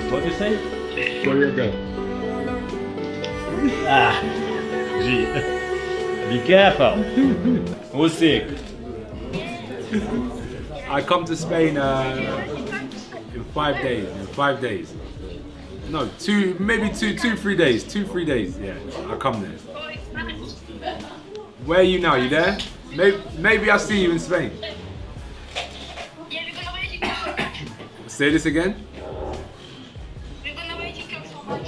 What do you say? Where you go? Ah, gee. Be careful. Usyk. I come to Spain in 5 days. In 5 days. No, maybe 3 days. 3 days. Yeah, I'll come there. Where are you now? You there? Maybe I'll see you in Spain. Say this again.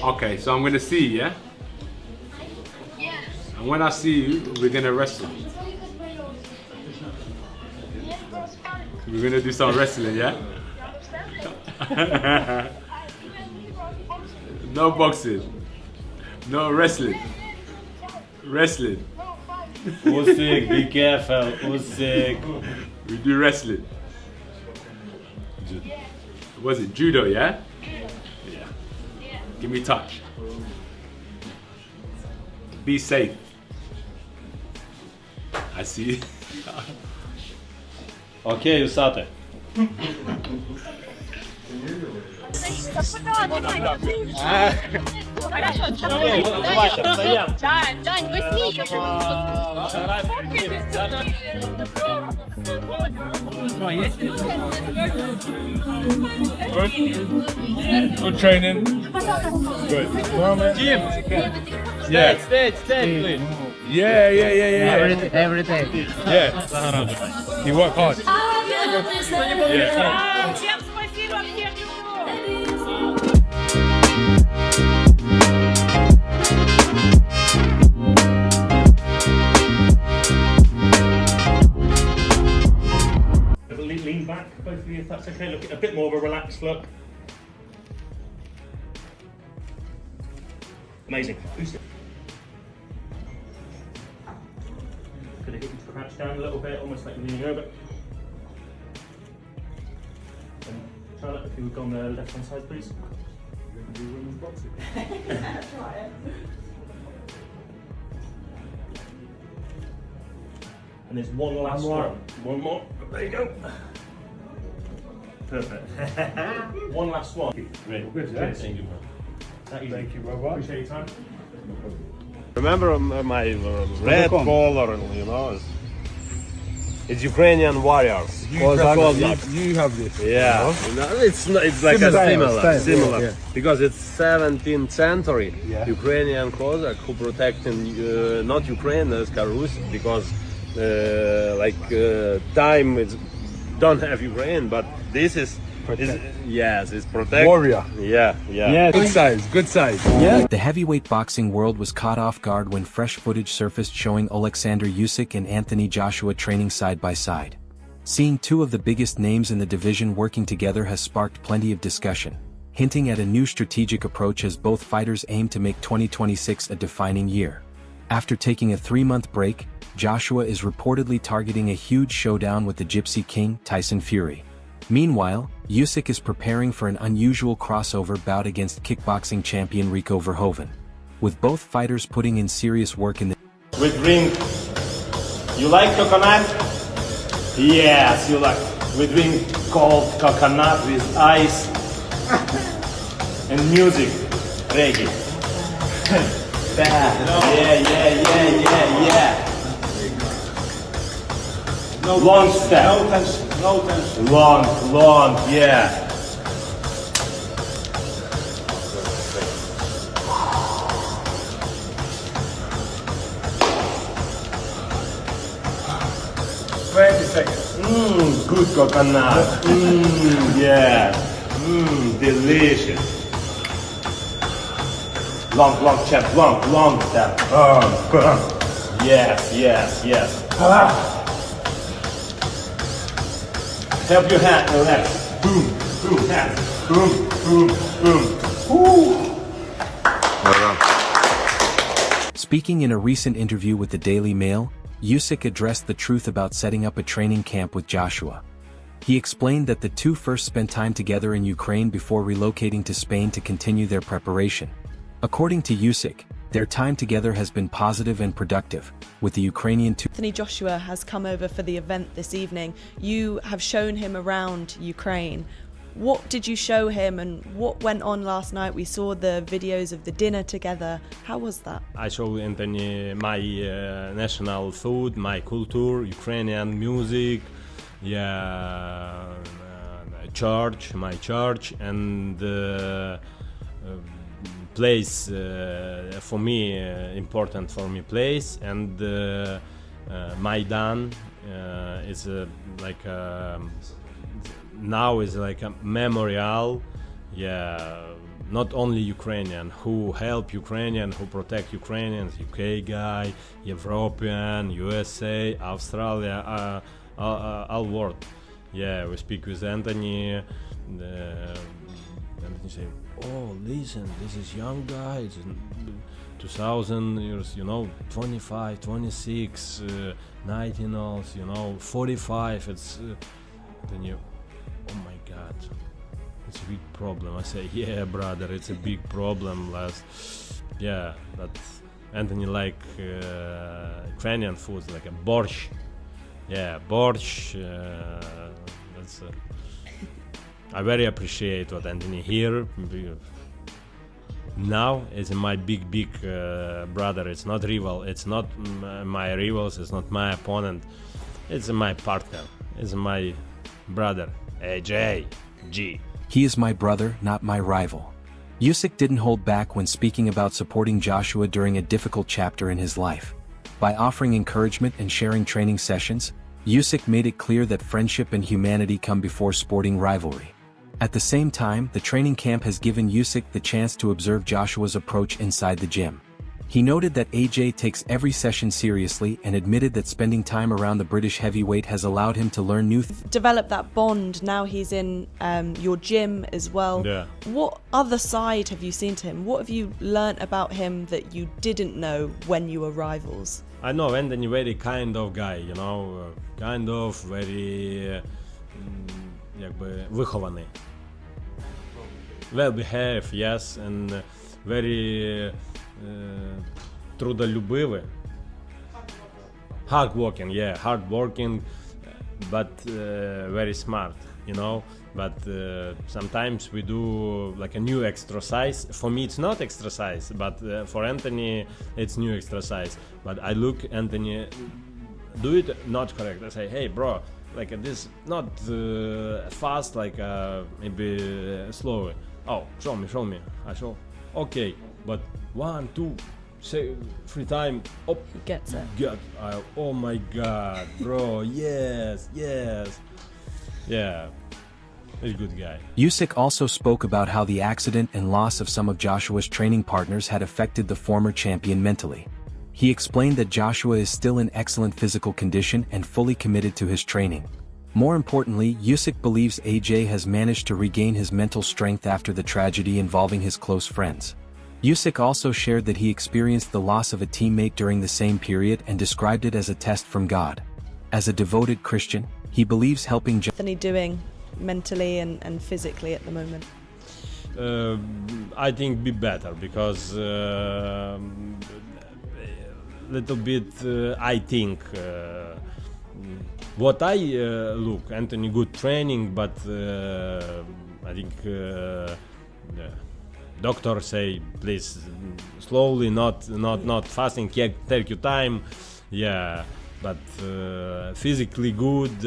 Okay, so I'm gonna see you, yeah? And when I see you, we're gonna wrestle. We're gonna do some wrestling, yeah? No boxing. No wrestling. Wrestling. Usyk, be careful. Usyk. We do wrestling. Was it judo, yeah? Yeah. Give me touch. Be safe. I see. Okay, Usyk. Дань, возьми Good training. Good. Jim. Yeah. Stay, please. Yeah. Everything. Yeah. You work hard. Yeah. Всем спасибо, всем Lean back, both of you, if that's okay. Look at a bit more of a relaxed look. Amazing. Gonna get you to crouch down a little bit, almost like you're leaning over. And Charlotte, if you would go on the left hand side, please. And there's one last one. One more. There you go. Perfect. One last one. Great. Good, yeah. Thank you, Thank you very much. Appreciate your time. Remember my red collar, you know, it's Ukrainian warriors. You have this. Yeah, it's like similar, yeah. because it's 17th century Yeah. Ukrainian Cossack who protecting not Ukraine as Rus because time is don't have Ukraine, but this is yes, it's protect Warrior. Yeah. Good size. The heavyweight boxing world was caught off guard when fresh footage surfaced showing Oleksandr Usyk and Anthony Joshua training side by side. Seeing two of the biggest names in the division working together has sparked plenty of discussion, hinting at a new strategic approach as both fighters aim to make 2026 a defining year. After taking a 3-month break, Joshua is reportedly targeting a huge showdown with the Gypsy King, Tyson Fury. Meanwhile, Usyk is preparing for an unusual crossover bout against kickboxing champion Rico Verhoeven, with both fighters putting in serious work in the We drink. You like coconut? Yes, you like. We drink cold coconut with ice and music. Reggae. Yeah. Long step. No tension. Long, yeah. Good coconut. Yeah. Delicious. Long step, long step. Yes. Help your hand, relax. Boom, hands. Boom. Speaking in a recent interview with the Daily Mail, Usyk addressed the truth about setting up a training camp with Joshua. He explained that the two first spent time together in Ukraine before relocating to Spain to continue their preparation. According to Usyk, their time together has been positive and productive, with the Ukrainian Anthony Joshua has come over for the event this evening. You have shown him around Ukraine. What did you show him and what went on last night? We saw the videos of the dinner together. How was that? I show Anthony my national food, my culture, Ukrainian music, church, my church, and place for me, important for me place, and Maidan is like now is like a memorial, not only Ukrainian, who help Ukrainian, who protect Ukrainians, UK guy, European, USA, Australia, all world. We speak with Anthony. Anthony say, "Oh, listen, this is young guy. It's 2000 years, 25, 26, 19 also, 45. It's then you, oh my God, it's a big problem." I say, "Yeah, brother, it's a big problem." But Anthony like Ukrainian food, like a borscht. Borscht. I very appreciate what Anthony here. Now is my big brother. It's not rival. It's not my rivals. It's not my opponent. It's my partner. It's my brother. AJ G. He is my brother, not my rival. Usyk didn't hold back when speaking about supporting Joshua during a difficult chapter in his life. By offering encouragement and sharing training sessions, Usyk made it clear that friendship and humanity come before sporting rivalry. At the same time, the training camp has given Usyk the chance to observe Joshua's approach inside the gym. He noted that AJ takes every session seriously and admitted that spending time around the British heavyweight has allowed him to learn new Develop that bond. Now he's in your gym as well. What other side have you seen to him? What have you learnt about him that you didn't know when you were rivals? I know Anthony very kind of guy, kind of very wychowany. Well behaved, yes, and very трудолюбивый. Hard working, but very smart, But sometimes we do like a new exercise. For me, it's not exercise, but for Anthony, it's new exercise. But I look Anthony do it not correct. I say, "Hey, bro, like this not fast, like maybe slower." "Oh, show me." I show. "Okay, but 1, 2, say 3 times." Oh, He gets it. Oh my God, bro! Yes. He's a good guy. Usyk also spoke about how the accident and loss of some of Joshua's training partners had affected the former champion mentally. He explained that Joshua is still in excellent physical condition and fully committed to his training. More importantly, Usyk believes AJ has managed to regain his mental strength after the tragedy involving his close friends. Usyk also shared that he experienced the loss of a teammate during the same period and described it as a test from God. As a devoted Christian, he believes helping Anthony doing mentally and physically at the moment? I think be better because little bit I think what I look Anthony good training, but I think doctor say please slowly, not fasting, take your time, but physically good,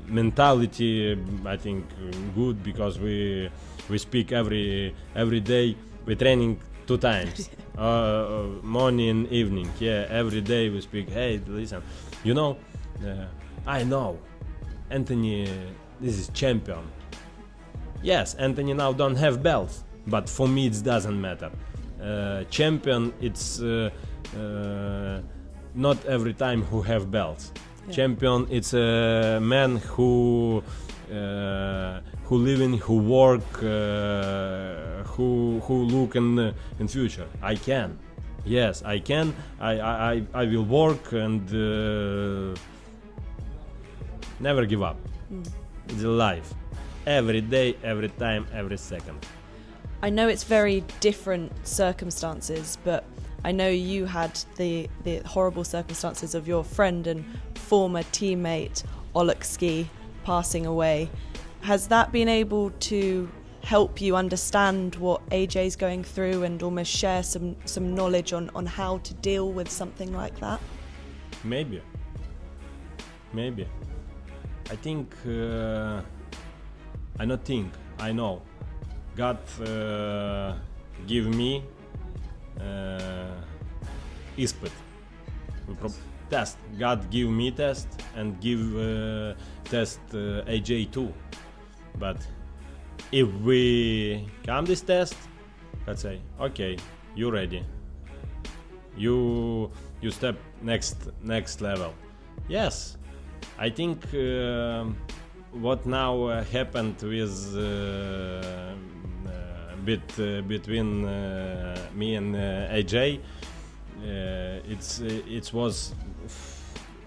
mentality I think good because we speak every day. We training 2 times, morning, evening. Every day we speak. Hey, listen, I know Anthony. This is champion. Yes, Anthony now don't have belts, but for me it doesn't matter. Champion, it's not every time who have belts. Champion, it's a man who living, who work, who look in future. I can, yes, I can. I will work and never give up. It's a life. Every day, every time, every second. I know it's very different circumstances, but I know you had the horrible circumstances of your friend and former teammate Oleksandr passing away. Has that been able to help you understand what AJ's going through and almost share some knowledge on how to deal with something like that? Maybe. I think, I know. God give me ispit. Test. God give me test and give test AJ too. But if we come this test, let's say, okay, you ready. You step next level. Yes, I think what now happened with between me and AJ, it was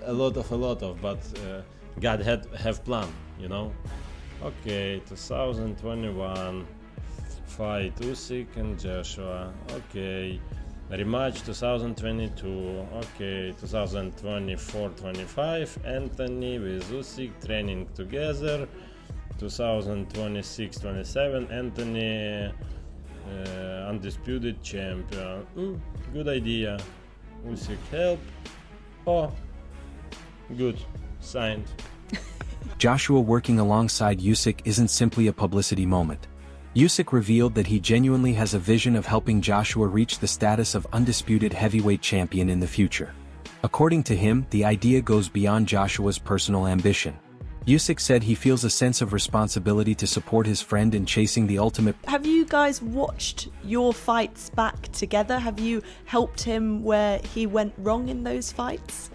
a lot of, but God have plan, you know. Okay, 2021 fight Usyk and Joshua. Okay, rematch 2022. Okay, 2024-25 Anthony with Usyk training together. 2026-27 Anthony undisputed champion. Good idea. Usyk help. Oh, good. Signed. Joshua working alongside Usyk isn't simply a publicity moment. Usyk revealed that he genuinely has a vision of helping Joshua reach the status of undisputed heavyweight champion in the future. According to him, the idea goes beyond Joshua's personal ambition. Usyk said he feels a sense of responsibility to support his friend in chasing the ultimate. Have you guys watched your fights back together? Have you helped him where he went wrong in those fights?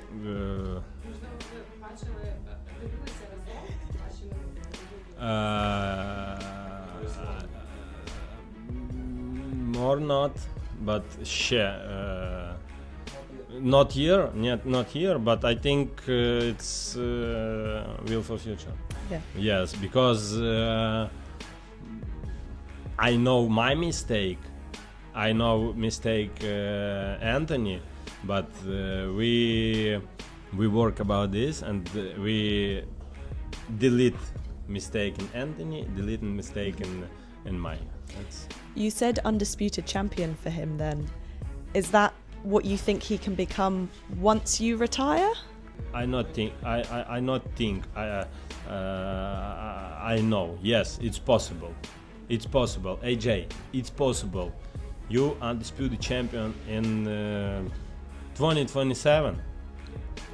More not, but not here, but I think it's will for future. Yeah. Yes, because I know my mistake. I know mistake Anthony, but we work about this and we delete mistake in Anthony, delete mistake in my. You said undisputed champion for him then. Is that what you think he can become once you retire? I know. Yes, it's possible. It's possible. AJ, it's possible. You undisputed champion in 2027.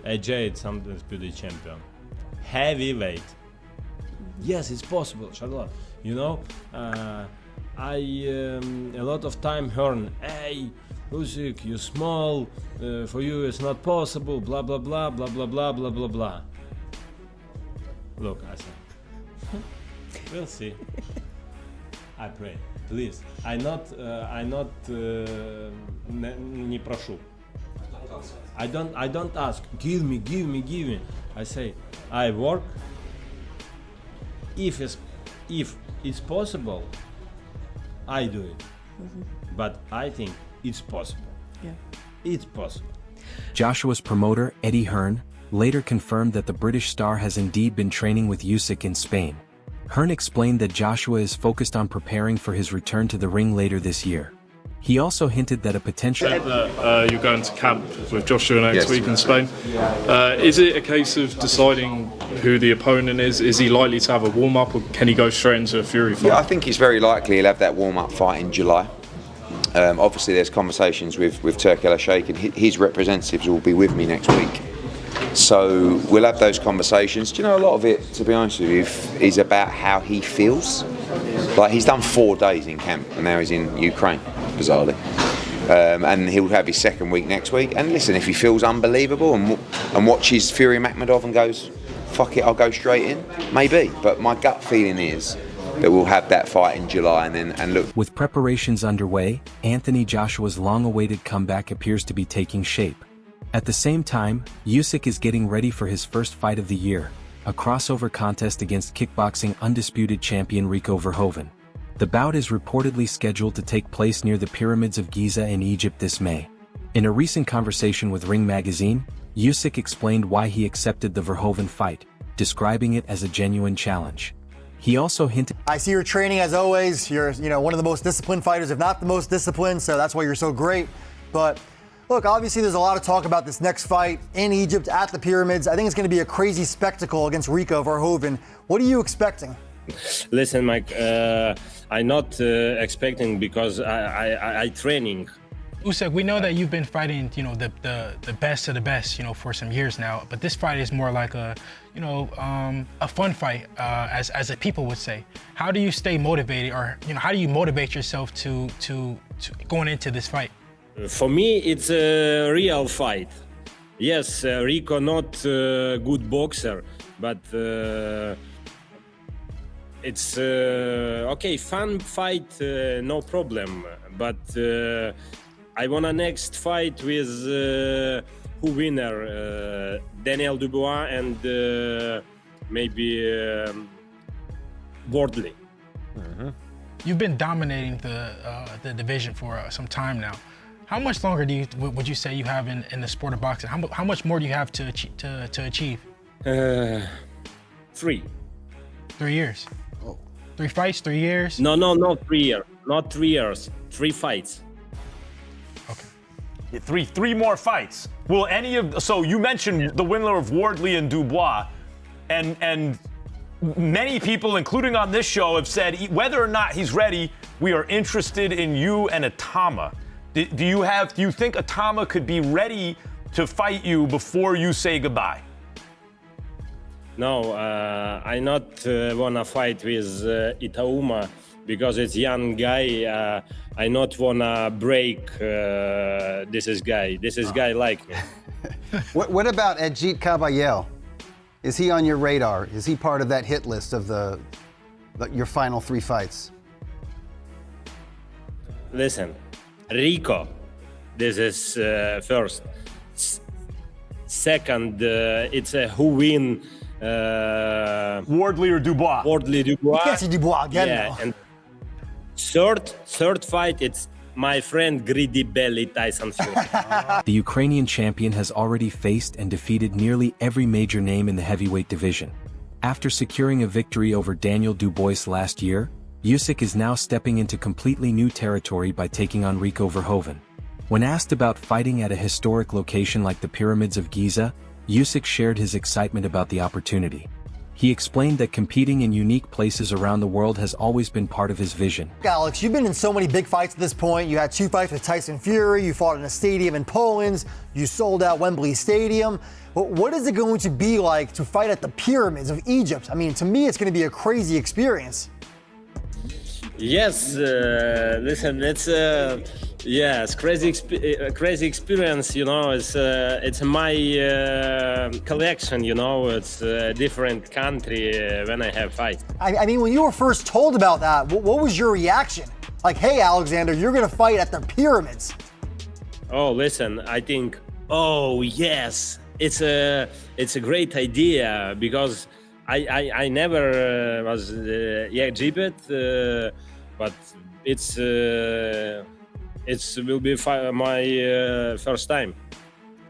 AJ, it's undisputed champion. Heavyweight. Yes, it's possible, Charlotte. You know, I a lot of time heard, hey, Usyk, you small, for you it's not possible, blah blah blah blah blah blah blah blah blah. Look, I said, we'll see. I pray, please. I not не прошу. I don't ask. Give me. I say, I work. If it's possible, I do it. But I think it's possible. Yeah. It's possible. Joshua's promoter, Eddie Hearn, later confirmed that the British star has indeed been training with Usyk in Spain. Hearn explained that Joshua is focused on preparing for his return to the ring later this year. He also hinted that a potential... You're going to camp with Joshua next week in Spain. Is it a case of deciding who the opponent is? Is he likely to have a warm-up or can he go straight into a Fury fight? Yeah, I think it's very likely he'll have that warm-up fight in July. Obviously there's conversations with Turk El-Sheikh and his representatives will be with me next week. So we'll have those conversations. Do you know, a lot of it, to be honest with you, is about how he feels. Like, he's done 4 days in camp and now he's in Ukraine, bizarrely. And he'll have his second week next week. And listen, if he feels unbelievable and watches Fury Makhmudov and goes, fuck it, I'll go straight in, maybe. But my gut feeling is that we'll have that fight in July and look. With preparations underway, Anthony Joshua's long-awaited comeback appears to be taking shape. At the same time, Usyk is getting ready for his first fight of the year, a crossover contest against kickboxing undisputed champion Rico Verhoeven. The bout is reportedly scheduled to take place near the pyramids of Giza in Egypt this May. In a recent conversation with Ring magazine, Usyk explained why he accepted the Verhoeven fight, describing it as a genuine challenge. He also hinted. I see your training as always. You're, one of the most disciplined fighters, if not the most disciplined, so that's why you're so great. But look, obviously there's a lot of talk about this next fight in Egypt at the pyramids. I think it's going to be a crazy spectacle against Rico Verhoeven. What are you expecting? Listen, Mike, I'm not expecting because I training. Usyk, we know that you've been fighting, the best of the best, for some years now. But this fight is more like a fun fight, as the people would say. How do you stay motivated, or how do you motivate yourself to going into this fight? For me, it's a real fight. Yes, Rico not a good boxer, but it's okay, fun fight, no problem. But I want a next fight with who winner, Daniel Dubois and maybe Wardley. You've been dominating the division for some time now. How much longer would you say you have in the sport of boxing? How much more do you have to achieve? 3. 3 years. 3 fights, 3 years? No, not 3 years. Not 3 years. 3 fights. Okay. Three more fights. Will any of, so you mentioned the winner of Wardley and Dubois, and many people, including on this show, have said whether or not he's ready, we are interested in you and Atama. Do you think Atama could be ready to fight you before you say goodbye? No, I not wanna fight with Itauma because it's young guy. I not wanna break this guy like me. What about Ajit Kabayel? Is he on your radar? Is he part of that hit list of your final 3 fights? Listen, Rico, this is first. Second, it's a who win. Wardley or Dubois? Wardley, Dubois. You can't see Dubois again, yeah, and third fight, it's my friend Greedy Belly Tyson Fury. The Ukrainian champion has already faced and defeated nearly every major name in the heavyweight division. After securing a victory over Daniel Dubois last year, Usyk is now stepping into completely new territory by taking on Rico Verhoeven. When asked about fighting at a historic location like the Pyramids of Giza, Usyk shared his excitement about the opportunity. He explained that competing in unique places around the world has always been part of his vision. Alex, you've been in so many big fights at this point. You had 2 fights with Tyson Fury, you fought in a stadium in Poland, you sold out Wembley Stadium. What is it going to be like to fight at the Pyramids of Egypt? I mean, to me, it's going to be a crazy experience. Yes, listen, it's crazy experience. It's my collection. It's a different country when I have fights. I mean, when you were first told about that, what was your reaction? Like, hey, Oleksandr, you're going to fight at the Pyramids. Oh, listen, I think, oh yes, it's a great idea because I never was Egypt. But it will be my first time.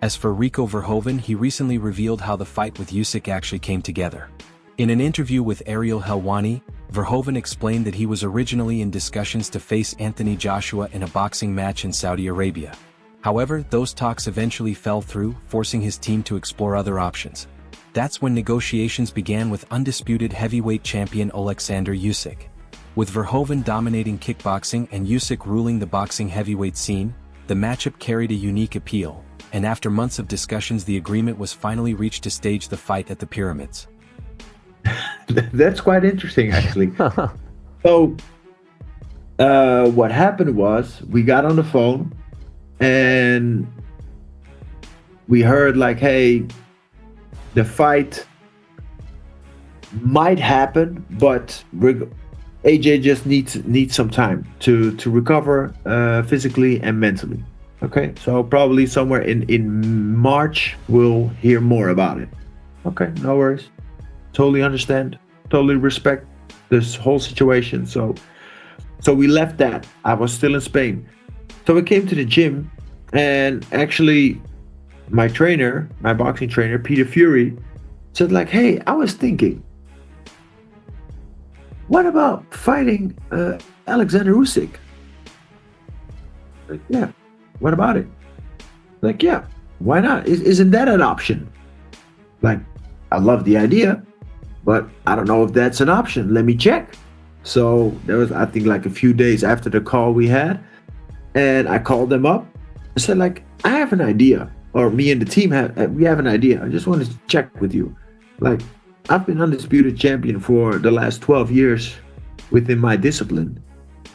As for Rico Verhoeven, he recently revealed how the fight with Usyk actually came together. In an interview with Ariel Helwani, Verhoeven explained that he was originally in discussions to face Anthony Joshua in a boxing match in Saudi Arabia. However, those talks eventually fell through, forcing his team to explore other options. That's when negotiations began with undisputed heavyweight champion Oleksandr Usyk. With Verhoeven dominating kickboxing and Usyk ruling the boxing heavyweight scene, the matchup carried a unique appeal, and after months of discussions the agreement was finally reached to stage the fight at the Pyramids. That's quite interesting, actually. So, what happened was, we got on the phone, and we heard like, hey, the fight might happen, but AJ just needs some time to recover physically and mentally. Okay, so probably somewhere in March we'll hear more about it. Okay, no worries. Totally understand. Totally respect this whole situation. So we left that. I was still in Spain. So we came to the gym, and actually my boxing trainer, Peter Fury, said like, hey, I was thinking, what about fighting Oleksandr Usyk? Like, yeah, what about it? Like, yeah, why not? Isn't that an option? Like, I love the idea, but I don't know if that's an option. Let me check. So there was, I think, like a few days after the call we had, and I called them up. I said, like, I have an idea, or me and the team we have an idea. I just wanted to check with you. Like, I've been undisputed champion for the last 12 years within my discipline.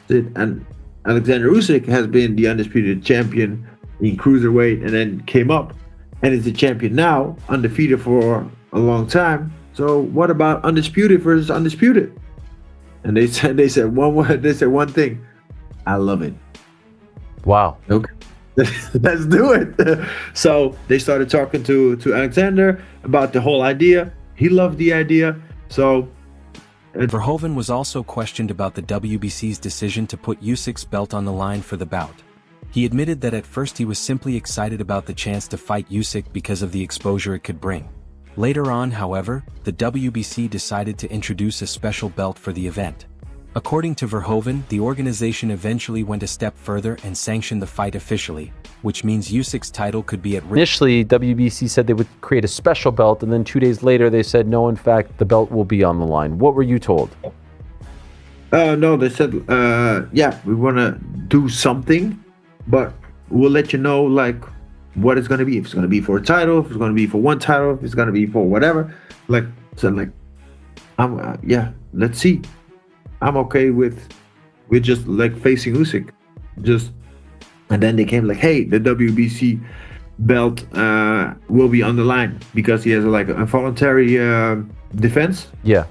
And Oleksandr Usyk has been the undisputed champion in cruiserweight and then came up and is the champion now, undefeated for a long time. So what about undisputed versus undisputed? And they said one thing. I love it. Wow. Okay. Let's do it. So they started talking to Oleksandr about the whole idea. He loved the idea. So Verhoeven was also questioned about the WBC's decision to put Usyk's belt on the line for the bout. He admitted that at first he was simply excited about the chance to fight Usyk because of the exposure it could bring. Later on, however, the WBC decided to introduce a special belt for the event. According to Verhoeven, the organization eventually went a step further and sanctioned the fight officially, which means Usyk's title could be at risk. Initially, WBC said they would create a special belt, and then 2 days later they said, no, in fact, the belt will be on the line. What were you told? No, they said, yeah, we want to do something, but we'll let you know, like, what it's going to be. If it's going to be for a title, if it's going to be for one title, if it's going to be for whatever. Like, so, like, yeah, let's see. I'm okay with just like facing Usyk, and then they came like, hey, the WBC belt will be on the line because he has like a voluntary defense. Yeah.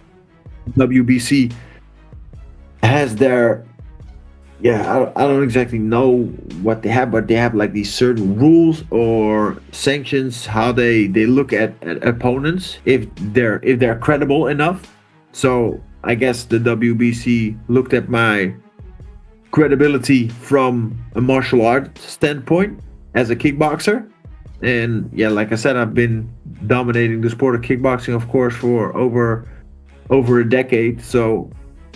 WBC has their, I don't exactly know what they have, but they have like these certain rules or sanctions how they look at opponents if they're credible enough. So I guess the WBC looked at my credibility from a martial art standpoint as a kickboxer. And yeah, like I said, I've been dominating the sport of kickboxing, of course, for over a decade. So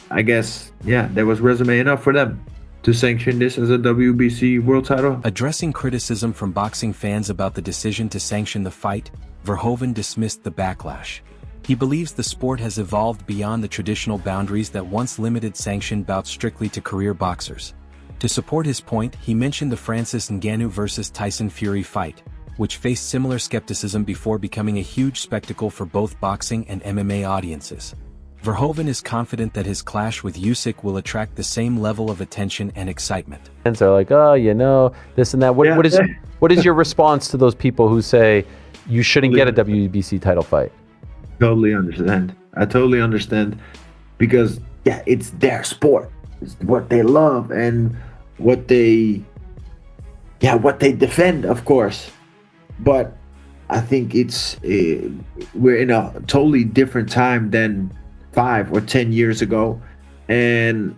I guess, yeah, there was resume enough for them to sanction this as a WBC world title. Addressing criticism from boxing fans about the decision to sanction the fight, Verhoeven dismissed the backlash. He believes the sport has evolved beyond the traditional boundaries that once limited sanctioned bouts strictly to career boxers. To support his point, he mentioned the Francis Ngannou versus Tyson Fury fight, which faced similar skepticism before becoming a huge spectacle for both boxing and MMA audiences. Verhoeven is confident that his clash with Usyk will attract the same level of attention and excitement. Fans are like, oh, you know, this and that. What is your response to those people who say you shouldn't get a WBC title fight? Totally understand. I totally understand because yeah, it's their sport. It's what they love and what they defend, of course. But I think we're in a totally different time than 5 or 10 years ago, and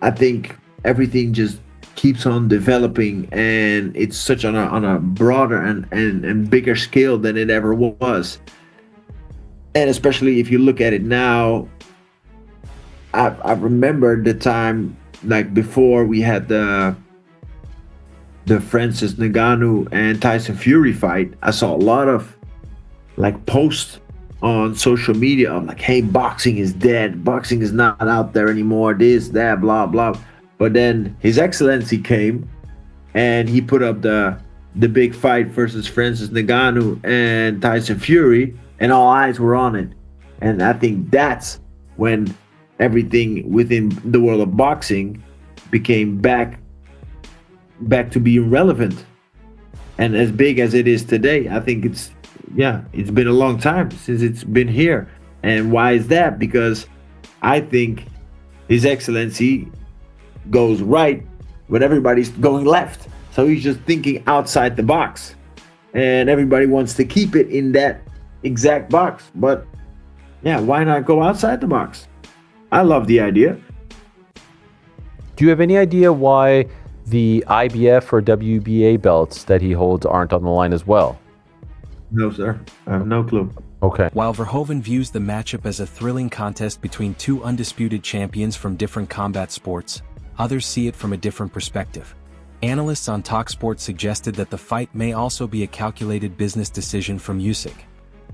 I think everything just keeps on developing, and it's such on a broader and bigger scale than it ever was. And especially if you look at it now, I remember the time like before we had the Francis Ngannou and Tyson Fury fight. I saw a lot of like posts on social media of like, hey, boxing is dead, boxing is not out there anymore, this, that, blah, blah. But then His Excellency came and he put up the big fight versus Francis Ngannou and Tyson Fury, and all eyes were on it. And I think that's when everything within the world of boxing became back to being relevant and as big as it is today. I think it's been a long time since it's been here. And why is that? Because I think His Excellency goes right when everybody's going left. So he's just thinking outside the box, and everybody wants to keep it in that exact box. But yeah, why not go outside the box? I love the idea. Do you have any idea why the IBF or WBA belts that he holds aren't on the line as well? No, sir. I have no clue. Okay. While Verhoeven views the matchup as a thrilling contest between two undisputed champions from different combat sports, others see it from a different perspective. Analysts on TalkSport suggested that the fight may also be a calculated business decision from Usyk.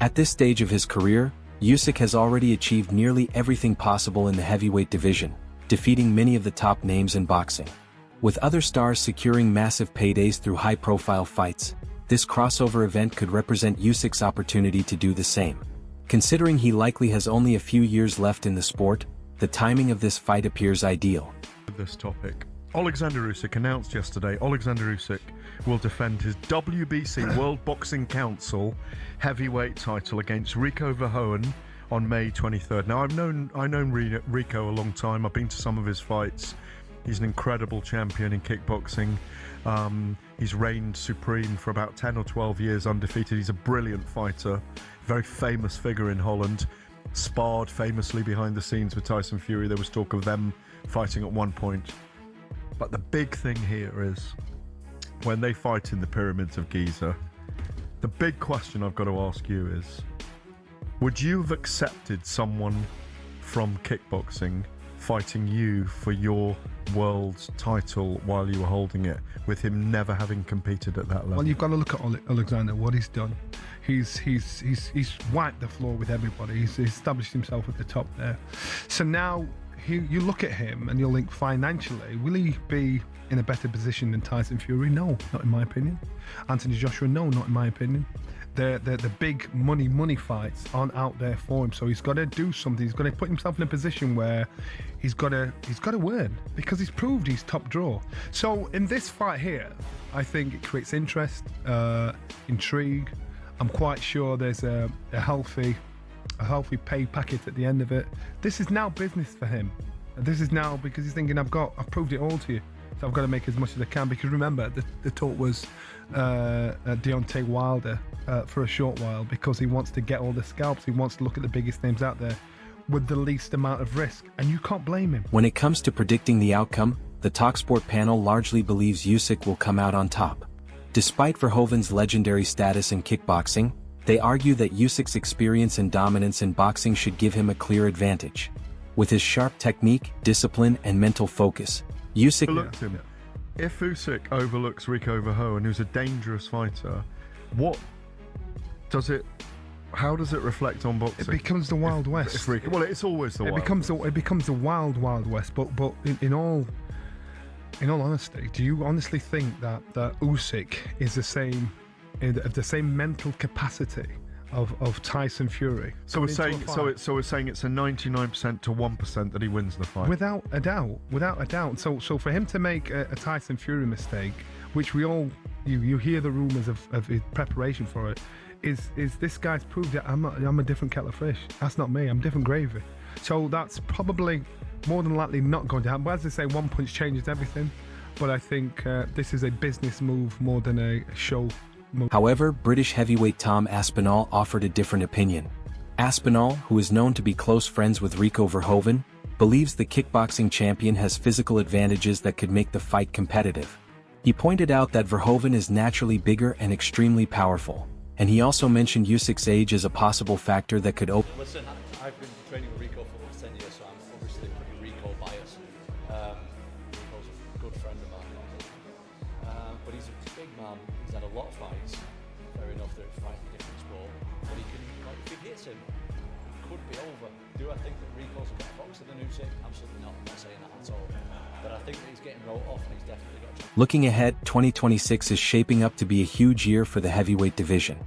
At this stage of his career, Usyk has already achieved nearly everything possible in the heavyweight division, defeating many of the top names in boxing. With other stars securing massive paydays through high-profile fights, this crossover event could represent Usyk's opportunity to do the same. Considering he likely has only a few years left in the sport, the timing of this fight appears ideal. This topic. Oleksandr Usyk announced yesterday Oleksandr Usyk will defend his WBC World Boxing Council heavyweight title against Rico Verhoeven on May 23rd. Now I've known Rico a long time. I've been to some of his fights. He's an incredible champion in kickboxing. He's reigned supreme for about 10 or 12 years undefeated. He's a brilliant fighter, very famous figure in Holland. Sparred famously behind the scenes with Tyson Fury. There was talk of them fighting at one point. But the big thing here is, when they fight in the pyramids of Giza, the big question I've got to ask you is, would you have accepted someone from kickboxing fighting you for your world title while you were holding it, with him never having competed at that level? Well, you've got to look at Oleksandr, what he's done. He's wiped the floor with everybody. He's established himself at the top there. So now you look at him and you'll think, financially, will he be in a better position than Tyson Fury? No, not in my opinion. Anthony Joshua? No, not in my opinion. The big money fights aren't out there for him, so he's got to do something. He's got to put himself in a position where he's got to win, because he's proved he's top draw. So in this fight here, I think it creates interest, intrigue. I'm quite sure there's a healthy pay packet at the end of it. This is now business for him. This is now because he's thinking, I've proved it all to you, so I've got to make as much as I can. Because remember, the talk was Deontay Wilder for a short while, because he wants to get all the scalps. He wants to look at the biggest names out there with the least amount of risk, and you can't blame him. When it comes to predicting the outcome, the TalkSport panel largely believes Usyk will come out on top. Despite Verhoeven's legendary status in kickboxing, they argue that Usyk's experience and dominance in boxing should give him a clear advantage. With his sharp technique, discipline, and mental focus, Usyk... Overlooked him. If Usyk overlooks Rico Verhoeven, who's a dangerous fighter, how does it reflect on boxing? It becomes the Wild West. Well, it's always the Wild West. It becomes the Wild West. But in all honesty, do you honestly think that Usyk is the same mental capacity of Tyson Fury? So we're saying it's a 99% to 1% that he wins the fight. Without a doubt. So for him to make a Tyson Fury mistake, which we all you hear the rumors of his preparation for it, is this guy's proved that I'm a different kettle of fish. That's not me. I'm different gravy. So that's probably more than likely not going to happen. But as they say, one punch changes everything. But I think this is a business move more than a show move. However, British heavyweight Tom Aspinall offered a different opinion. Aspinall, who is known to be close friends with Rico Verhoeven, believes the kickboxing champion has physical advantages that could make the fight competitive. He pointed out that Verhoeven is naturally bigger and extremely powerful, and he also mentioned Usyk's age as a possible factor that could open... Listen, I've been training with Rico for the last 10 years, so I'm obviously pretty Rico biased. Rico's a good friend of mine, but he's a big man. He's had a lot of fights. Fair enough that he's fighting a different sport, but he can, if he hits him, it could be over. Do I think that Rico's a better boxer than Usyk? Absolutely not. I'm not saying that at all. But I think that he's getting wrote off, and he's definitely got a chance. Looking ahead, 2026 is shaping up to be a huge year for the heavyweight division.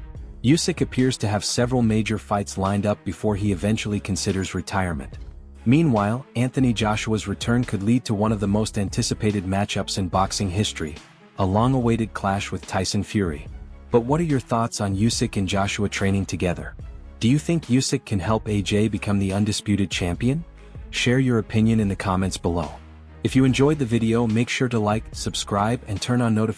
Usyk appears to have several major fights lined up before he eventually considers retirement. Meanwhile, Anthony Joshua's return could lead to one of the most anticipated matchups in boxing history, a long-awaited clash with Tyson Fury. But what are your thoughts on Usyk and Joshua training together? Do you think Usyk can help AJ become the undisputed champion? Share your opinion in the comments below. If you enjoyed the video, make sure to like, subscribe, and turn on notifications.